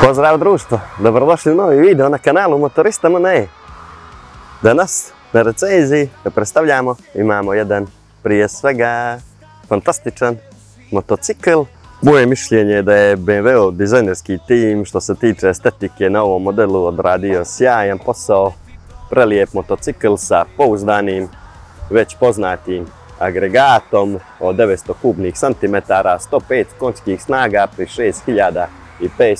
Pozdrav društvo, dobrodošli u novi video na kanalu Motorista Mone. Danas na recenziji predstavljamo, imamo jedan prije svega fantastičan motocikl. Moje mišljenje je da je BMW dizajnerski tim što se tiče estetike na ovom modelu odradio sjajan posao. Prelijep motocikl sa pouzdanim, već poznatim agregatom od 900 kubnih centimetara, 105 konjskih snaga pri 6500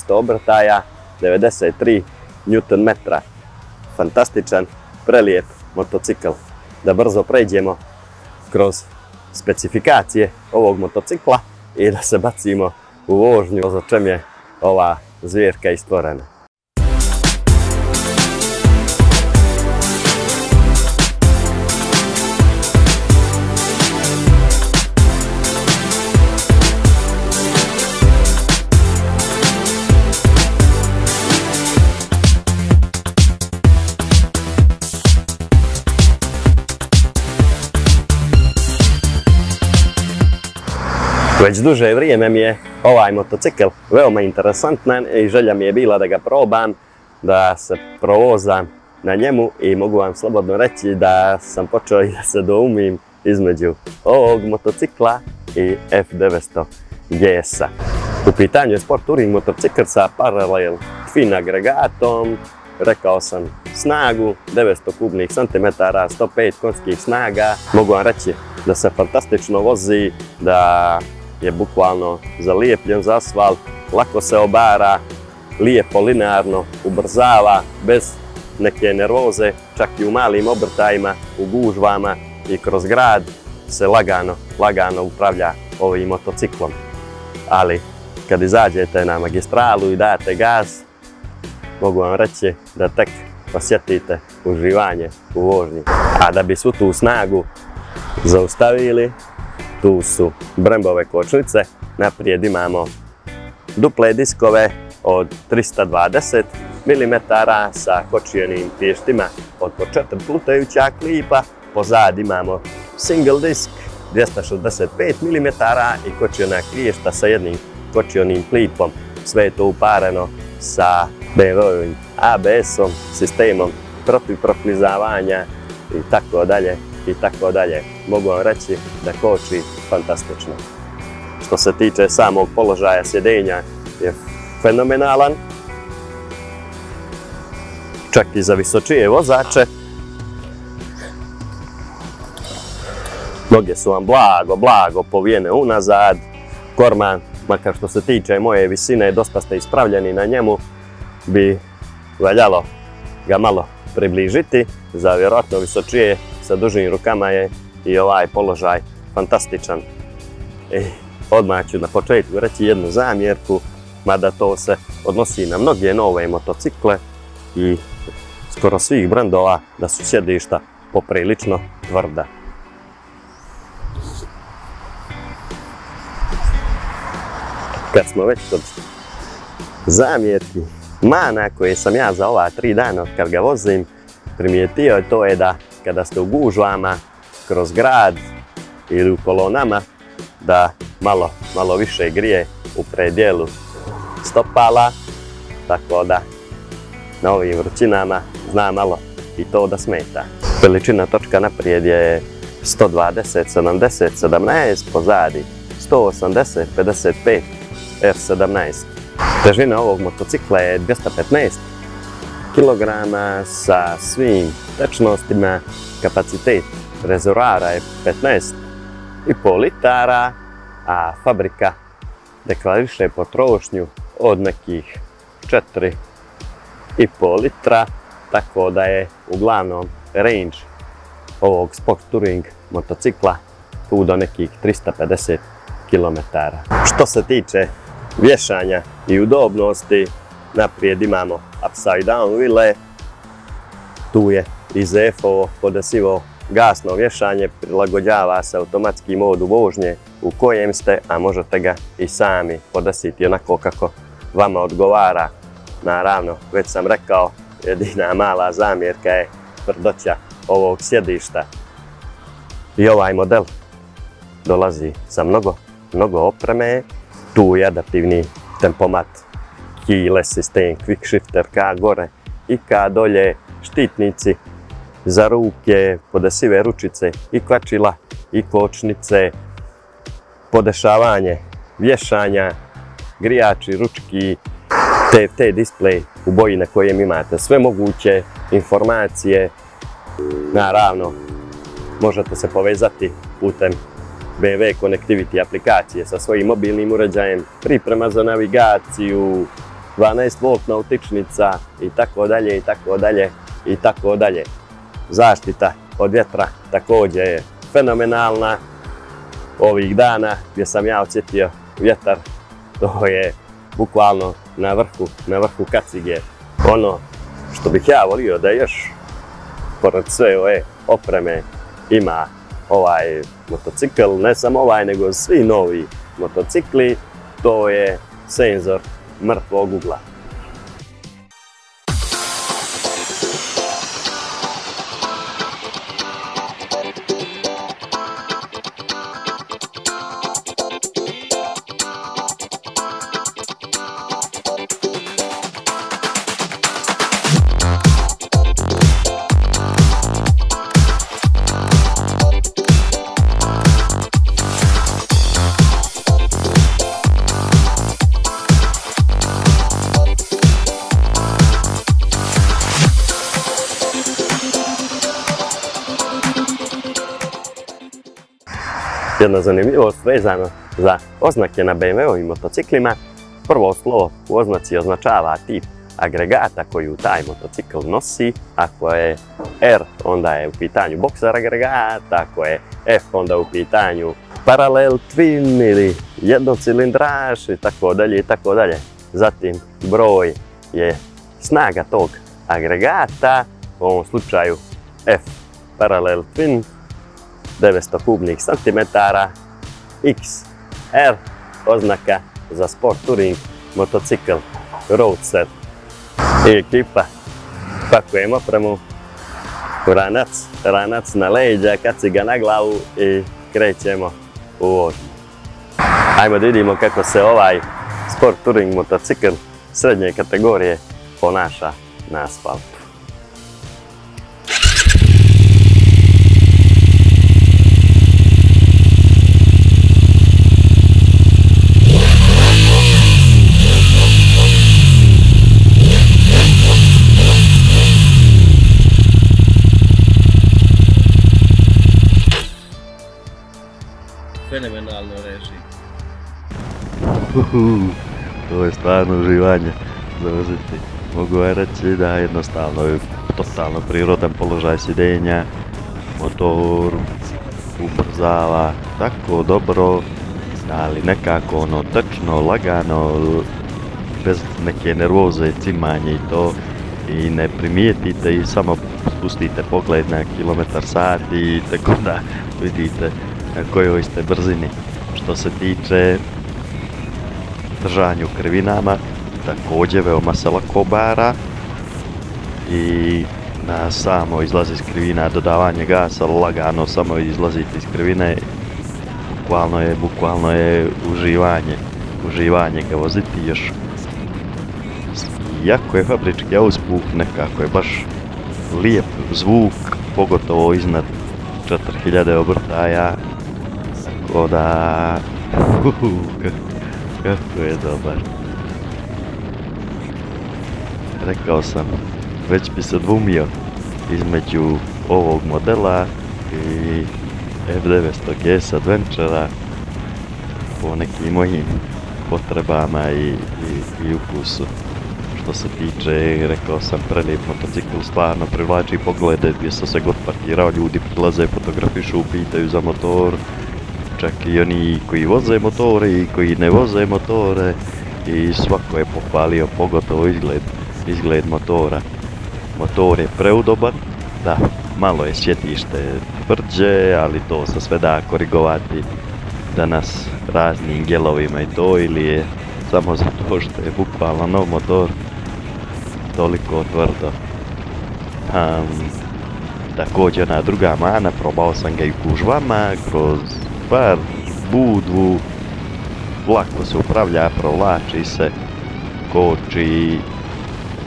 obrtaja, 93 Nm. Fantastičan, prelijep motocikl. Da brzo pređemo kroz specifikacije ovog motocikla i da se bacimo u vožnju za čem je ova zvjerka i stvorena. Već duže vrijeme mi je ovaj motocikl veoma interesantan i želja mi je bila da ga probam, da se provozam na njemu i mogu vam slobodno reći da sam počeo i da se doumim između ovog motocikla i F900XR. U pitanju je sport touring motocikl sa paralel twin agregatom, rekao sam snagu 900 kubnih centimetara, 105 konjskih snaga. Mogu vam reći da se fantastično vozi, da je bukvalno zalijepljen za asfalt, lako se obara, lijepo linearno ubrzava, bez neke nervoze, čak i u malim obrtajima, u gužvama i kroz grad se lagano upravlja ovim motociklom. Ali kad izađete na magistralu i date gaz, mogu vam reći da tek osjetite uživanje u vožnji. A da bi svu tu snagu zaustavili, tu su Brembove kočnice, naprijed imamo duple diskove od 320 mm sa kočijenim pještima od po 4 plutajuća klipa, pozad imamo single disk 265 mm i kočijena kliješta sa jednim kočijenim klipom. Sve je to upareno sa BMW-ovim ABS-om, sistemom protiv proklizavanja i tako dalje. Mogu vam reći da koči fantastično. Što se tiče samog položaja sjedenja je fenomenalan. Čak i za visočije vozače. Noge su vam blago povijene unazad. Korman, makar što se tiče moje visine, dosta ste ispravljeni na njemu, bi valjalo ga malo približiti. Za vjerojatno visočije sa dužim rukama je i ovaj položaj fantastičan. Odmah ću na početku reći jednu zamjerku, mada to se odnosi na mnoge nove motocikle i skoro svih brendova, da su sjedišta poprilično tvrda. Kad smo već kod zamjerki, mana koje sam ja za ova 3 dana kad ga vozim primijetio, to je da kada ste u gužvama, kroz grad ili u kolonama, da malo više grije u predjelu stopala, tako da na ovim vrućinama zna malo i to da smeta. Veličina točka naprijed je 120, 70, 17, pozadi 180, 55, R17. Težina ovog motocikla je 215 kg sa svim tečnostima. Kapacitet rezervoara je 15,5 litara, a fabrika deklariše potrošnju od nekih 4,5 litra, tako da je uglavnom range ovog sport touring motocikla tu do nekih 350 km. Što se tiče vješanja i udobnosti, naprijed imamo upside down vile, tu je i ZF-ovo podesivo gasno vješanje, prilagođava se automatski modu vožnje u kojem ste, a možete ga i sami podesiti onako kako vama odgovara. Naravno, već sam rekao, jedina mala zamjerka je tvrdoća ovog sjedišta. I ovaj model dolazi sa mnogo opreme, Tu je adaptivni tempomat, keyless sistem, quick shifter ka gore i ka dolje, štitnici za ruke, podesive ručice i kvačila i kočnice, podešavanje, vješanja, grijači, ručki, TFT display u boji na kojem imate sve moguće informacije. Naravno, možete se povezati putem BMW Connectivity aplikacije sa svojim mobilnim uređajem, priprema za navigaciju, 12V nautičnica i tako dalje i tako dalje i tako dalje. Zaštita od vjetra također je fenomenalna. Ovih dana gdje sam ja osjetio vjetar, to je bukvalno na vrhu kacige. Ono što bih ja volio da još pored sve ove opreme ima ovaj motocikl, ne samo ovaj nego svi novi motocikli, to je senzor mrtvog ugla. Jedna zanimljivost vezano za oznake na BMW-ovim motociklima. Prvo slovo u oznaci označava tip agregata koju taj motocikl nosi. Ako je R, onda je u pitanju bokser agregat, ako je F, onda u pitanju paralel twin ili jednocilindraž i tako dalje i tako dalje. Zatim broj je snaga tog agregata, u ovom slučaju F paralel twin, 900 kubnih centimetara, XR, oznaka za sport touring motocikl, roadster. I ekipa pakujem opremu, ranac na leđa, kaciga na glavu i krećemo u vožnju. Ajmo da vidimo kako se ovaj sport touring motocikl srednje kategorije ponaša na asfaltu. Fenomenalno reži. To je stvarno uživanje za voziti. Mogu vam reći da jednostavno je totalno prirodan položaj sjedenja, motor ubrzava tako dobro, ali nekako ono tečno, lagano, bez neke nervoze, cimanje i to, i ne primijetite i samo spustite pogled na kilometar sati i tako da vidite na kojoj ste brzini. Što se tiče držanju krivinama, također veoma se lako obara i na samo izlazi iz krivina, dodavanje gasa, lagano samo izlazite iz krivine, bukvalno je uživanje ga voziti. Još jako je fabrički auspuh, nekako je baš lijep zvuk, pogotovo iznad 4000 obrtaja, tako da kako je dobar. Rekao sam, već bi se dvumio između ovog modela i F900XR Adventura po nekim mojim potrebama i ukusu. Što se tiče, rekao sam, prelijep motocikl, stvarno privlači poglede, gdje sam se god parkirao, ljudi prilaze, fotografišu, pitaju za motor, čak i oni koji voze motore i koji ne voze motore, i svako je pohvalio, pogotovo izgled motora. Motor je preudoban, da, malo je sjetište tvrđe, ali to se sve da korigovati danas raznim gelovima i to, ili je samo zato što je bukvalno nov motor toliko tvrdo. Također na druga mana, probao sam ga i u gužvama, kroz bar, Budvu, lako se upravlja, provlači se, koči.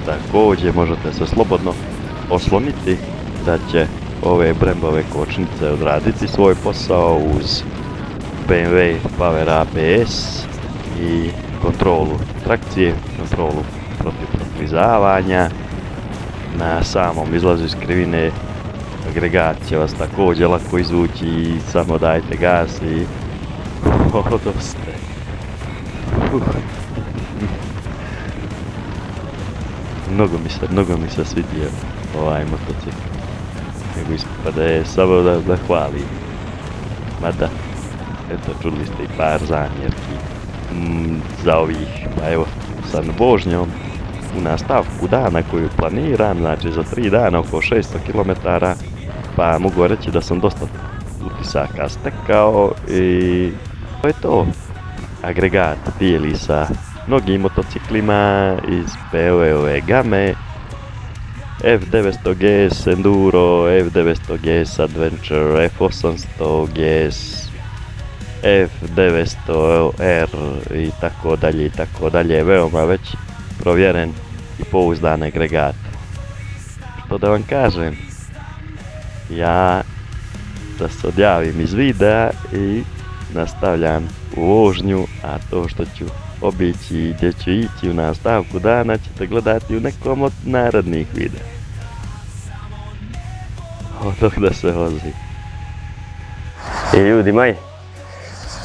Također možete se slobodno osloniti da će ove Brembove kočnice odraditi svoj posao uz BMW Power ABS i kontrolu trakcije, kontrolu protiv proklizavanja. Na samom izlazu iz krivine agregat će vas također lako izvući i samo dajte gas i odoste. Mnogo mi se svidio ovaj motocikl. Nego ispade samo da hvalim. Mada, eto, čuli ste i par zamjerki za ovih, pa evo, sa vožnjom u nastavku dana koju planiram, znači za 3 dana oko 600 km, pa mogu reći da sam dosta utisaka stekao i to je to. Agregat dijeli sa mnogim motociklima iz BMW game, F900XR Enduro, F900XR Adventure, F800XR, F900R i tako dalje, veoma već provjeren i pouzdan agregat. Što da vam kažem, ja da se odjavim iz videa i nastavljam u vožnju, a to što ću obići i gdje ću ići u nastavku dana ćete gledati u nekom od narednih videa. Dok da se vozi. I ljudi moji,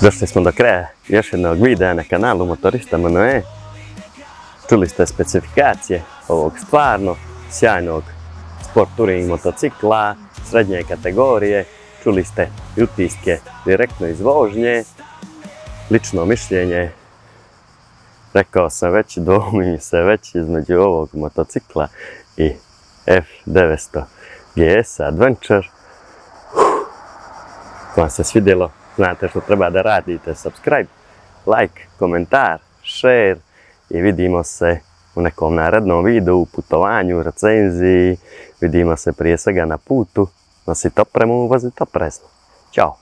došli smo do kraja još jednog videa na kanalu Motorista Monoe. Čuli ste specifikacije ovog stvarno sjajnog sport touring motocikla srednje kategorije. Čuli ste utiske direktno iz vožnje, lično mišljenje. Rekao sam već, dvoumim se već između ovog motocikla i F900XR Adventure. Ako vam se svidjelo, znate što treba da radite: subscribe, like, komentar, share i vidimo se u nekom narednom videu, putovanju, recenziji. Vidimo se prije svega na putu. Nosite opremu, vozite oprezno. Ćao!